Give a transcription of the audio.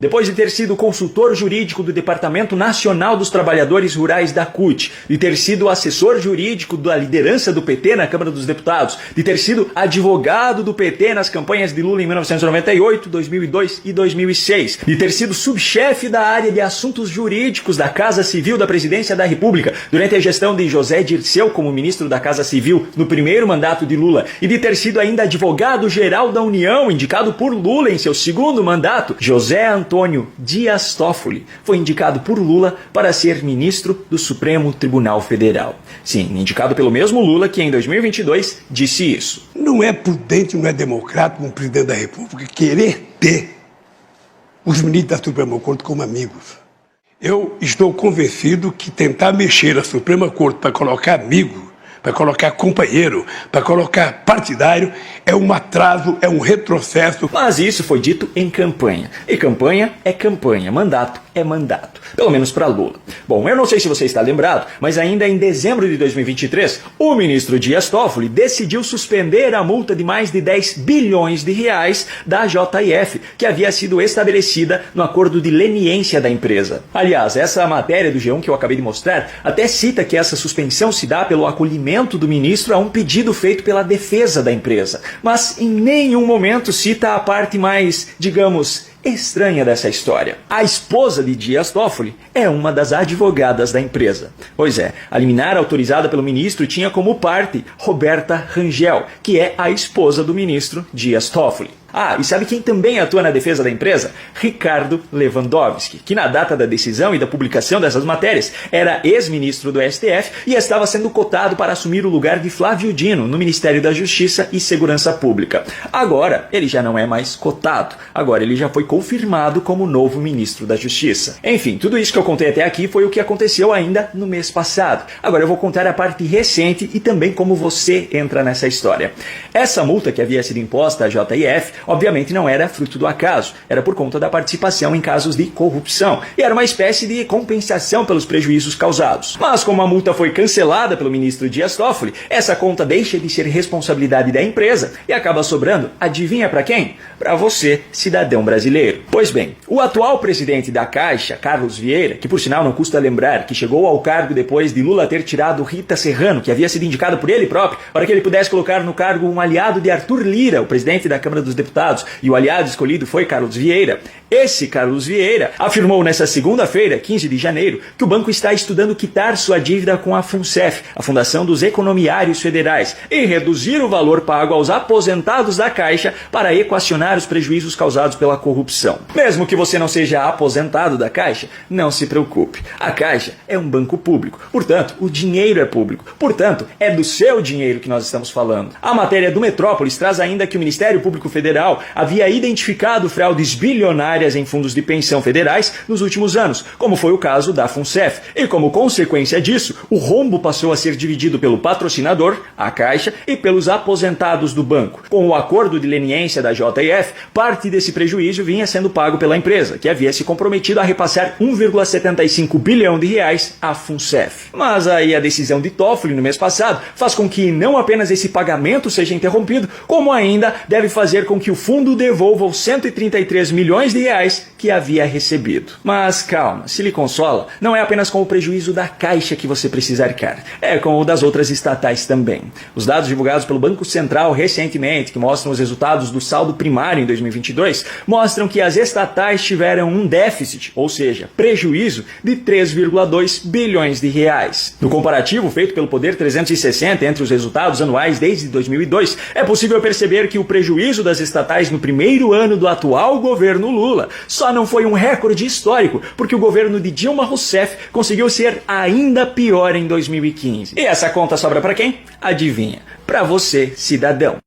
Depois de ter sido consultor jurídico do Departamento Nacional dos Trabalhadores Rurais da CUT, de ter sido assessor jurídico da liderança do PT na Câmara dos Deputados, de ter sido advogado do PT nas campanhas de Lula em 1998, 2002 e 2006, de ter sido subchefe da área de assuntos jurídicos da Casa Civil da Presidência da República durante a gestão de José Dirceu como ministro da Casa Civil no primeiro mandato de Lula e de ter sido ainda advogado-geral da União, indicado por Lula em seu segundo mandato, José Antônio Dias Toffoli foi indicado por Lula para ser ministro do Supremo Tribunal Federal. Sim, indicado pelo mesmo Lula que em 2022 disse isso. Não é prudente, não é democrático um presidente da República querer ter os ministros da Suprema Corte como amigos. Eu estou convencido que tentar mexer a Suprema Corte para colocar amigo, para colocar companheiro, para colocar partidário, é um atraso, é um retrocesso. Mas isso foi dito em campanha. E campanha é campanha, mandato é mandato. Pelo menos para Lula. Bom, eu não sei se você está lembrado, mas ainda em dezembro de 2023, o ministro Dias Toffoli decidiu suspender a multa de mais de 10 bilhões de reais da JF, que havia sido estabelecida no acordo de leniência da empresa. Aliás, essa matéria do G1 que eu acabei de mostrar até cita que essa suspensão se dá pelo acolhimento do ministro a um pedido feito pela defesa da empresa, mas em nenhum momento cita a parte mais, digamos, estranha dessa história. A esposa de Dias Toffoli é uma das advogadas da empresa. Pois é, a liminar autorizada pelo ministro tinha como parte Roberta Rangel, que é a esposa do ministro Dias Toffoli. Ah, e sabe quem também atua na defesa da empresa? Ricardo Lewandowski, que na data da decisão e da publicação dessas matérias era ex-ministro do STF e estava sendo cotado para assumir o lugar de Flávio Dino no Ministério da Justiça e Segurança Pública. Agora, ele já não é mais cotado. Agora, ele já foi confirmado como novo ministro da Justiça. Enfim, tudo isso que eu contei até aqui foi o que aconteceu ainda no mês passado. Agora eu vou contar a parte recente e também como você entra nessa história. Essa multa que havia sido imposta à JF obviamente não era fruto do acaso, era por conta da participação em casos de corrupção e era uma espécie de compensação pelos prejuízos causados. Mas como a multa foi cancelada pelo ministro Dias Toffoli, essa conta deixa de ser responsabilidade da empresa e acaba sobrando, adivinha para quem? Para você, cidadão brasileiro. Pois bem, o atual presidente da Caixa, Carlos Vieira, que por sinal não custa lembrar que chegou ao cargo depois de Lula ter tirado Rita Serrano, que havia sido indicado por ele próprio, para que ele pudesse colocar no cargo um aliado de Arthur Lira, o presidente da Câmara dos Deputados, e o aliado escolhido foi Carlos Vieira. Esse Carlos Vieira afirmou nesta segunda-feira, 15 de janeiro, que o banco está estudando quitar sua dívida com a FUNCEF, a Fundação dos Economiários Federais, e reduzir o valor pago aos aposentados da Caixa para equacionar os prejuízos causados pela corrupção. Mesmo que você não seja aposentado da Caixa, não se preocupe. A Caixa é um banco público, portanto, o dinheiro é público. Portanto, é do seu dinheiro que nós estamos falando. A matéria do Metrópolis traz ainda que o Ministério Público Federal havia identificado fraudes bilionárias em fundos de pensão federais nos últimos anos, como foi o caso da FUNCEF. E como consequência disso, o rombo passou a ser dividido pelo patrocinador, a Caixa, e pelos aposentados do banco. Com o acordo de leniência da JF, parte desse prejuízo vinha sendo pago pela empresa, que havia se comprometido a repassar 1,75 bilhão de reais à FUNCEF. Mas aí a decisão de Toffoli no mês passado faz com que não apenas esse pagamento seja interrompido, como ainda deve fazer com que o fundo devolva os 133 milhões de reais que havia recebido. Mas calma, se lhe consola, não é apenas com o prejuízo da Caixa que você precisa arcar, é com o das outras estatais também. Os dados divulgados pelo Banco Central recentemente, que mostram os resultados do saldo primário em 2022, mostram que as estatais tiveram um déficit, ou seja, prejuízo de 3,2 bilhões de reais. No comparativo feito pelo Poder 360 entre os resultados anuais desde 2002, é possível perceber que o prejuízo das estatais no primeiro ano do atual governo Lula só não foi um recorde histórico, porque o governo de Dilma Rousseff conseguiu ser ainda pior em 2015. E essa conta sobra para quem? Adivinha? Para você, cidadão.